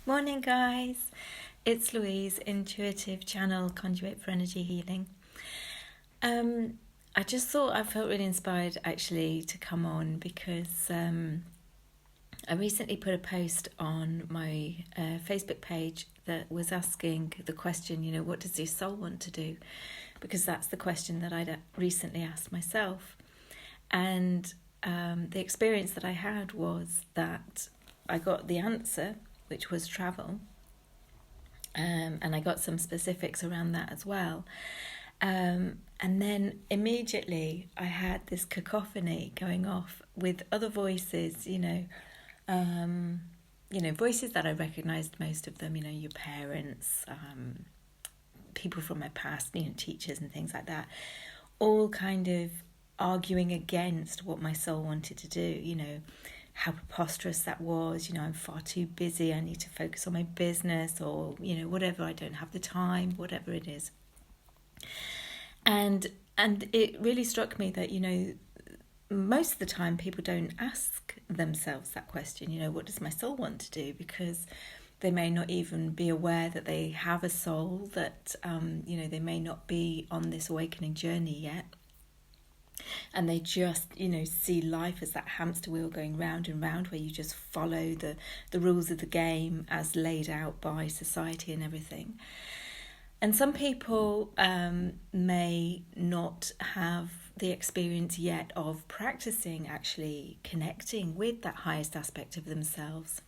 Morning, guys. It's Louise, intuitive channel conduit for energy healing. I just thought I felt really inspired actually to come on because I recently put a post on my Facebook page that was asking the question, what does your soul want to do? Because that's the question that I'd recently asked myself. And the experience that I had was that I got the answer, which was travel. And I got some specifics around that as well. And then immediately I had this cacophony going off with other voices, voices that I recognised, most of them, your parents, people from my past, teachers and things like that, all kind of arguing against what my soul wanted to do, how preposterous that was, I'm far too busy, I need to focus on my business, or, whatever, I don't have the time, whatever it is. And it really struck me that, most of the time people don't ask themselves that question, what does my soul want to do? Because they may not even be aware that they have a soul, that, they may not be on this awakening journey yet. And they just, see life as that hamster wheel going round and round, where you just follow the rules of the game as laid out by society and everything. And some people may not have the experience yet of practicing actually connecting with that highest aspect of themselves.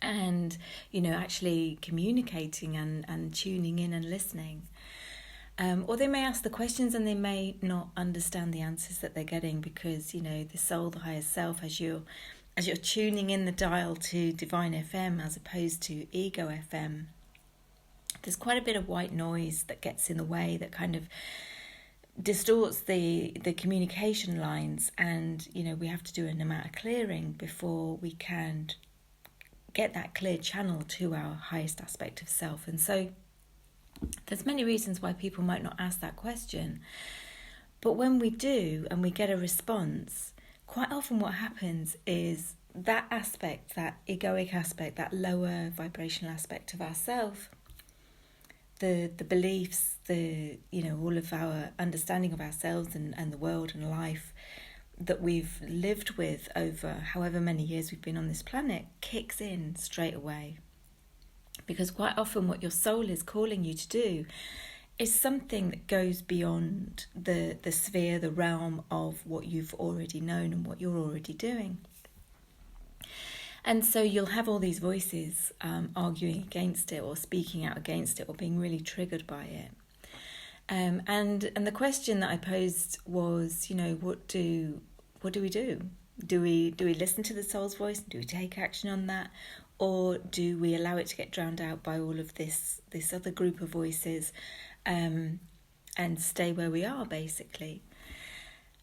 And, actually communicating and tuning in and listening. Or they may ask the questions and they may not understand the answers that they're getting, because, the soul, the higher self, as you're tuning in the dial to Divine FM as opposed to Ego FM, there's quite a bit of white noise that gets in the way, that kind of distorts the communication lines, and, we have to do an amount of clearing before we can get that clear channel to our highest aspect of self. And so there's many reasons why people might not ask that question. But when we do and we get a response, quite often what happens is that aspect, that egoic aspect, that lower vibrational aspect of ourself, the beliefs, all of our understanding of ourselves and the world and life that we've lived with over however many years we've been on this planet, kicks in straight away. Because quite often what your soul is calling you to do is something that goes beyond the sphere, the realm of what you've already known and what you're already doing. And so you'll have all these voices arguing against it, or speaking out against it, or being really triggered by it. And the question that I posed was, what do we do? Do we listen to the soul's voice? Do we take action on that? Or do we allow it to get drowned out by all of this other group of voices and stay where we are, basically?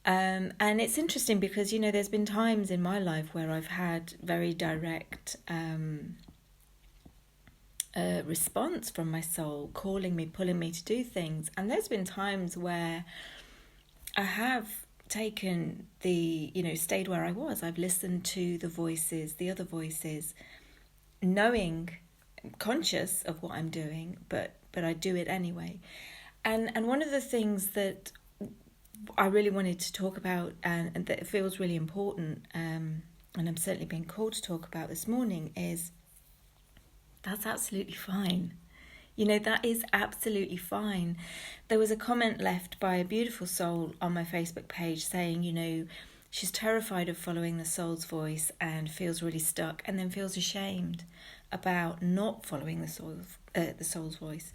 And it's interesting because, there's been times in my life where I've had very direct response from my soul, calling me, pulling me to do things. And there's been times where I have taken stayed where I was. I've listened to the voices, the other voices, knowing, conscious of what I'm doing, but I do it anyway. And one of the things that I really wanted to talk about, and that feels really important, and I'm certainly being called to talk about this morning, is that's absolutely fine. That is absolutely fine. There was a comment left by a beautiful soul on my Facebook page saying, she's terrified of following the soul's voice and feels really stuck, and then feels ashamed about not following the soul's voice.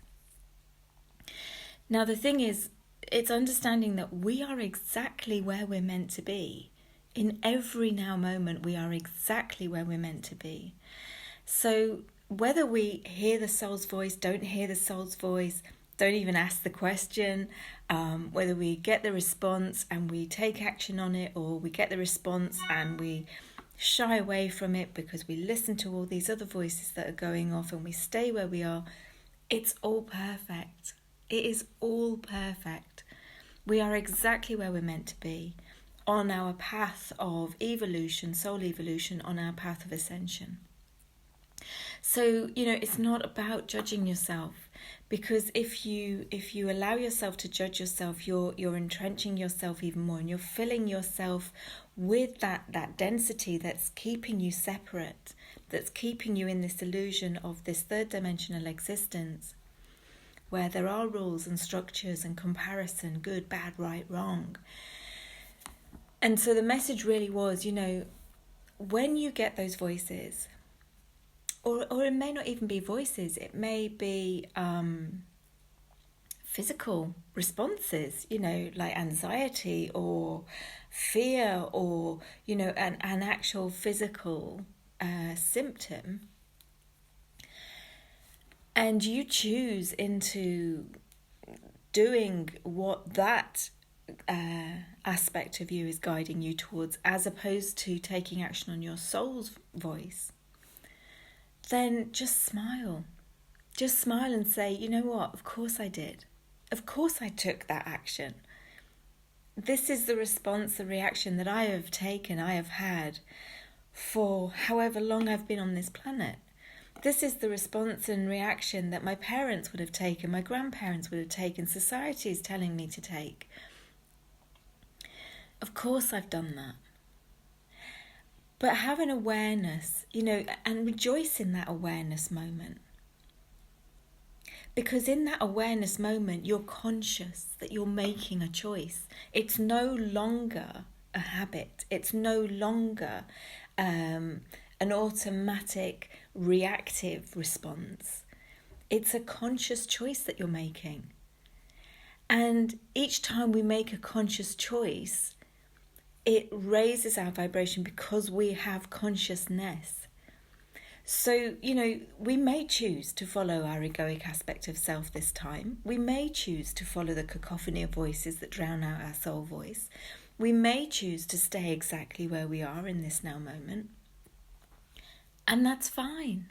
Now, the thing is, it's understanding that we are exactly where we're meant to be. In every now moment, we are exactly where we're meant to be. So whether we hear the soul's voice, don't hear the soul's voice, don't even ask the question, whether we get the response and we take action on it, or we get the response and we shy away from it because we listen to all these other voices that are going off and we stay where we are, it's all perfect. It is all perfect. We are exactly where we're meant to be, on our path of evolution, soul evolution, on our path of ascension. So, it's not about judging yourself, because if you allow yourself to judge yourself, you're entrenching yourself even more, and you're filling yourself with that density that's keeping you separate, that's keeping you in this illusion of this third dimensional existence, where there are rules and structures and comparison, good, bad, right, wrong. And so the message really was, when you get those voices, or it may not even be voices, it may be physical responses, like anxiety or fear, or, an actual physical symptom. And you choose into doing what that aspect of you is guiding you towards, as opposed to taking action on your soul's voice, then just smile. Just smile and say, you know what, of course I did. Of course I took that action. This is the response, the reaction that I have taken, I have had for however long I've been on this planet. This is the response and reaction that my parents would have taken, my grandparents would have taken, society is telling me to take. Of course I've done that. But have an awareness, and rejoice in that awareness moment. Because in that awareness moment, you're conscious that you're making a choice. It's no longer a habit. It's no longer an automatic reactive response. It's a conscious choice that you're making. And each time we make a conscious choice, it raises our vibration because we have consciousness. So, we may choose to follow our egoic aspect of self this time. We may choose to follow the cacophony of voices that drown out our soul voice. We may choose to stay exactly where we are in this now moment. And that's fine,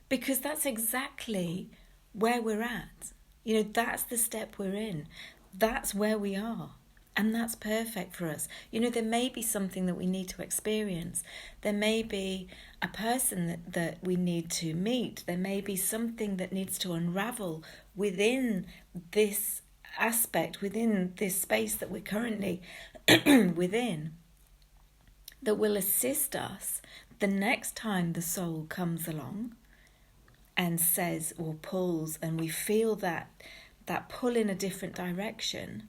because that's exactly where we're at. That's the step we're in. That's where we are. And that's perfect for us. There may be something that we need to experience. There may be a person that we need to meet. There may be something that needs to unravel within this aspect, within this space that we're currently within, that will assist us the next time the soul comes along and says or pulls, and we feel that pull in a different direction,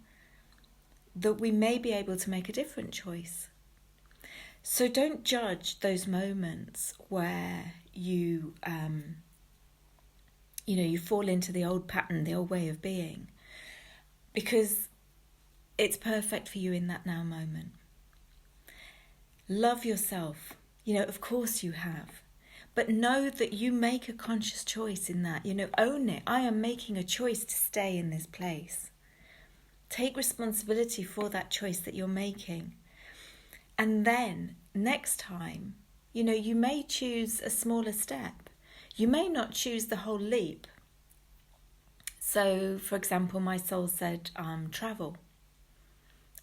that we may be able to make a different choice. So don't judge those moments where you fall into the old pattern, the old way of being, because it's perfect for you in that now moment. Love yourself. Of course you have. But know that you make a conscious choice in that. Own it. I am making a choice to stay in this place. Take responsibility for that choice that you're making. And then next time, you may choose a smaller step. You may not choose the whole leap. So, for example, my soul said, travel.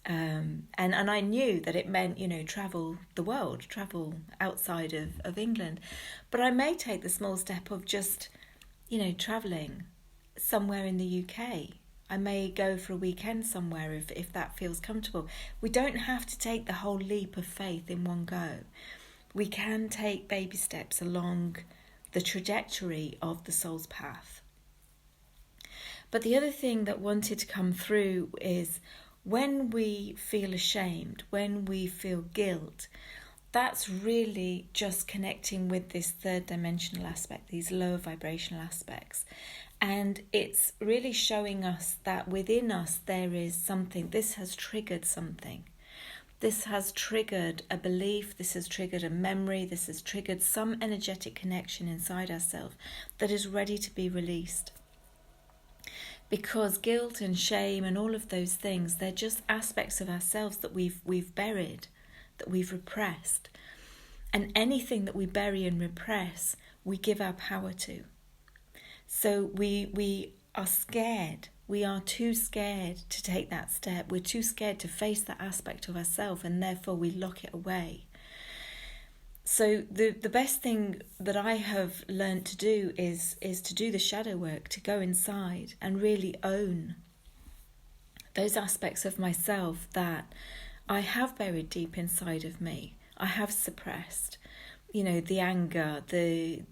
And I knew that it meant, travel the world, travel outside of England. But I may take the small step of just, travelling somewhere in the UK. I may go for a weekend somewhere if that feels comfortable. We don't have to take the whole leap of faith in one go. We can take baby steps along the trajectory of the soul's path. But the other thing that wanted to come through is when we feel ashamed, when we feel guilt, that's really just connecting with this third dimensional aspect, these lower vibrational aspects. And it's really showing us that within us there is something. This has triggered something. This has triggered a belief. This has triggered a memory. This has triggered some energetic connection inside ourselves that is ready to be released. Because guilt and shame and all of those things, they're just aspects of ourselves that we've buried, that we've repressed. And anything that we bury and repress, we give our power to. So we are scared. We are too scared to take that step. We're too scared to face that aspect of ourselves, and therefore we lock it away. So the best thing that I have learned to do is to do the shadow work, to go inside and really own those aspects of myself that I have buried deep inside of me. I have suppressed, the anger, the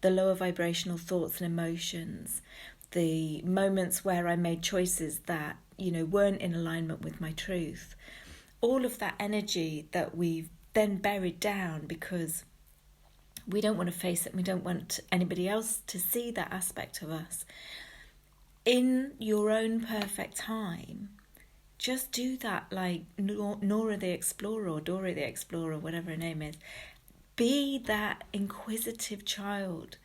lower vibrational thoughts and emotions, the moments where I made choices that, weren't in alignment with my truth. All of that energy that we've then buried down because we don't want to face it, we don't want anybody else to see that aspect of us. In your own perfect time, just do that like Nora the Explorer or Dora the Explorer, whatever her name is. Be that inquisitive child.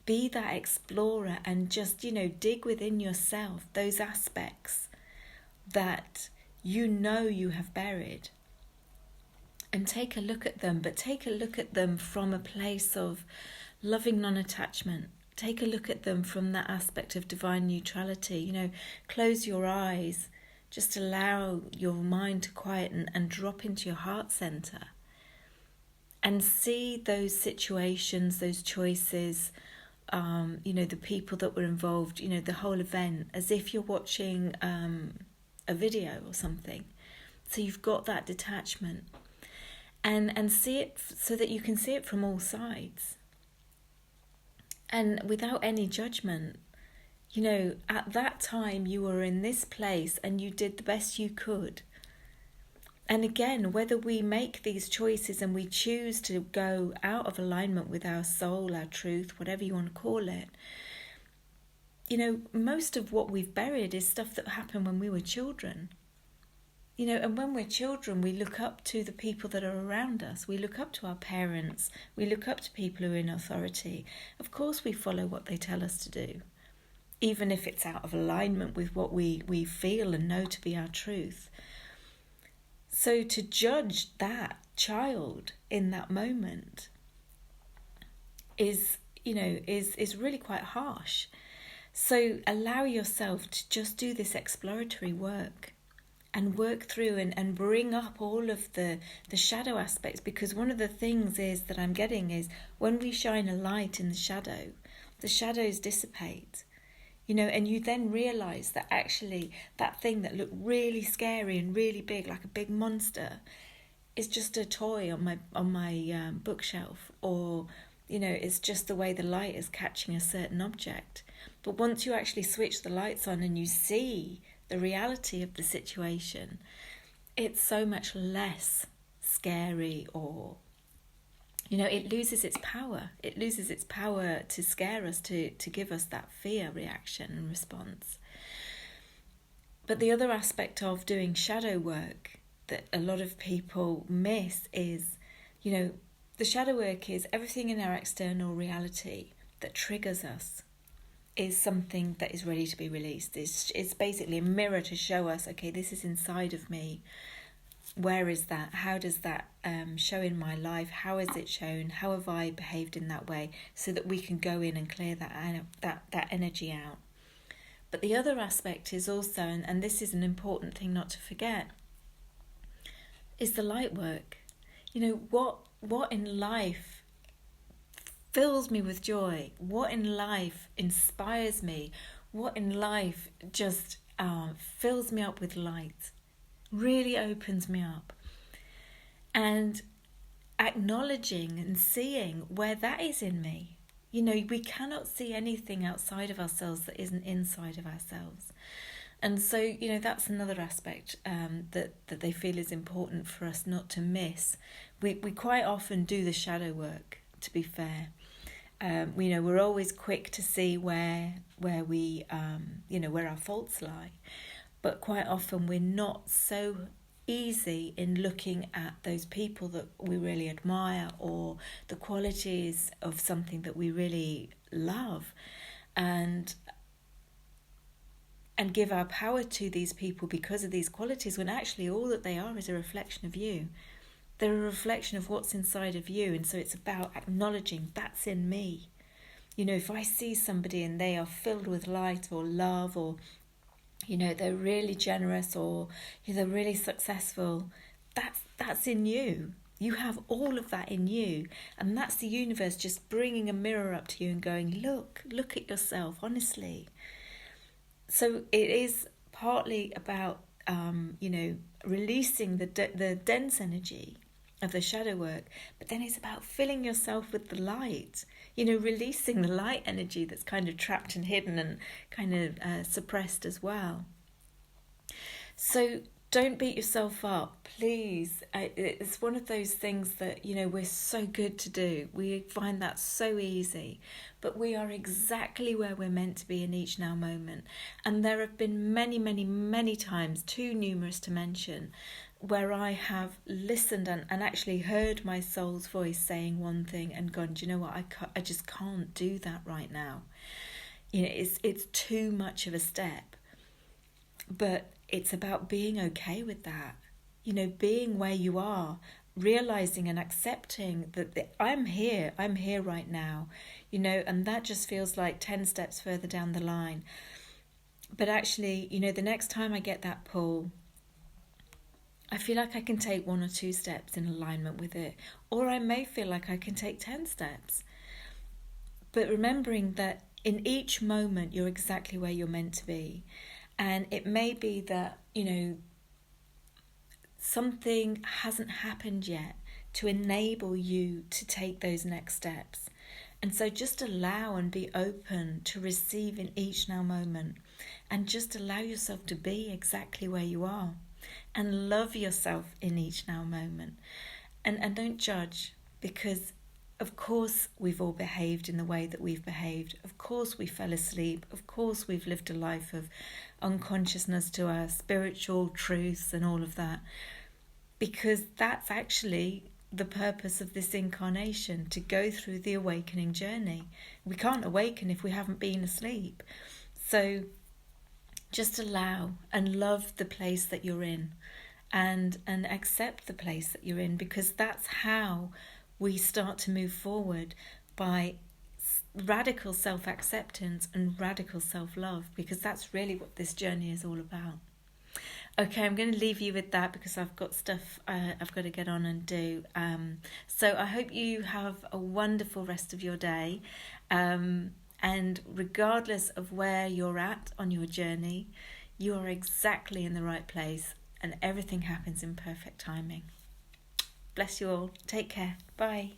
Be that explorer and just, dig within yourself those aspects that you have buried. And take a look at them, but take a look at them from a place of loving non-attachment. Take a look at them from that aspect of divine neutrality. Close your eyes. Just allow your mind to quieten and drop into your heart center. And see those situations, those choices, the people that were involved, the whole event, as if you're watching a video or something. So you've got that detachment. And see it so that you can see it from all sides. And without any judgment. At that time you were in this place and you did the best you could. And again, whether we make these choices and we choose to go out of alignment with our soul, our truth, whatever you want to call it, most of what we've buried is stuff that happened when we were children. And when we're children, we look up to the people that are around us. We look up to our parents. We look up to people who are in authority. Of course, we follow what they tell us to do, even if it's out of alignment with what we feel and know to be our truth. So to judge that child in that moment is really quite harsh. So allow yourself to just do this exploratory work and work through and bring up all of the shadow aspects, because one of the things is that I'm getting is when we shine a light in the shadows dissipate. And you then realise that actually that thing that looked really scary and really big, like a big monster, is just a toy on my bookshelf, or it's just the way the light is catching a certain object. But once you actually switch the lights on and you see the reality of the situation, it's so much less scary, or it loses its power. It loses its power to scare us, to give us that fear reaction and response. But the other aspect of doing shadow work that a lot of people miss is, the shadow work is everything in our external reality that triggers us is something that is ready to be released. It's basically a mirror to show us, okay, this is inside of me. Where is that? How does that show in my life? How is it shown? How have I behaved in that way? So that we can go in and clear that energy out. But the other aspect is also, and this is an important thing not to forget, is the light work. What in life fills me with joy? What in life inspires me? What in life just fills me up with light? Really opens me up. And acknowledging and seeing where that is in me. We cannot see anything outside of ourselves that isn't inside of ourselves. And so, that's another aspect that they feel is important for us not to miss. We quite often do the shadow work, to be fair. We're always quick to see where we, where our faults lie. But quite often we're not so easy in looking at those people that we really admire, or the qualities of something that we really love, and give our power to these people because of these qualities, when actually all that they are is a reflection of you. They're a reflection of what's inside of you. And so it's about acknowledging that's in me. If I see somebody and they are filled with light or love, or they're really generous, or they're really successful, that's in you. You have all of that in you, and that's the universe just bringing a mirror up to you and going, look at yourself, honestly. So it is partly about, releasing the dense energy of the shadow work, but then it's about filling yourself with the light, releasing the light energy that's kind of trapped and hidden and kind of suppressed as well. So don't beat yourself up, please. It's one of those things that, we're so good to do. We find that so easy, but we are exactly where we're meant to be in each now moment. And there have been many, many, many times, too numerous to mention, where I have listened and actually heard my soul's voice saying one thing and gone, do you know what, I just can't do that right now. It's too much of a step. But it's about being okay with that, being where you are, realizing and accepting that I'm here right now, and that just feels like 10 steps further down the line. But actually, the next time I get that pull, I feel like I can take 1 or 2 steps in alignment with it, or I may feel like I can take 10 steps. But remembering that in each moment, you're exactly where you're meant to be. And it may be that, something hasn't happened yet to enable you to take those next steps. And so just allow and be open to receive in each now moment, and just allow yourself to be exactly where you are, and love yourself in each now moment. And don't judge, because of course we've all behaved in the way that we've behaved. Of course we fell asleep. Of course we've lived a life of unconsciousness to our spiritual truths and all of that. Because that's actually the purpose of this incarnation, to go through the awakening journey. We can't awaken if we haven't been asleep. So just allow and love the place that you're in, and accept the place that you're in, because that's how we start to move forward, by radical self-acceptance and radical self-love, because that's really what this journey is all about. Okay, I'm going to leave you with that because I've got stuff I've got to get on and do. So I hope you have a wonderful rest of your day. And regardless of where you're at on your journey, you are exactly in the right place, and everything happens in perfect timing. Bless you all. Take care. Bye.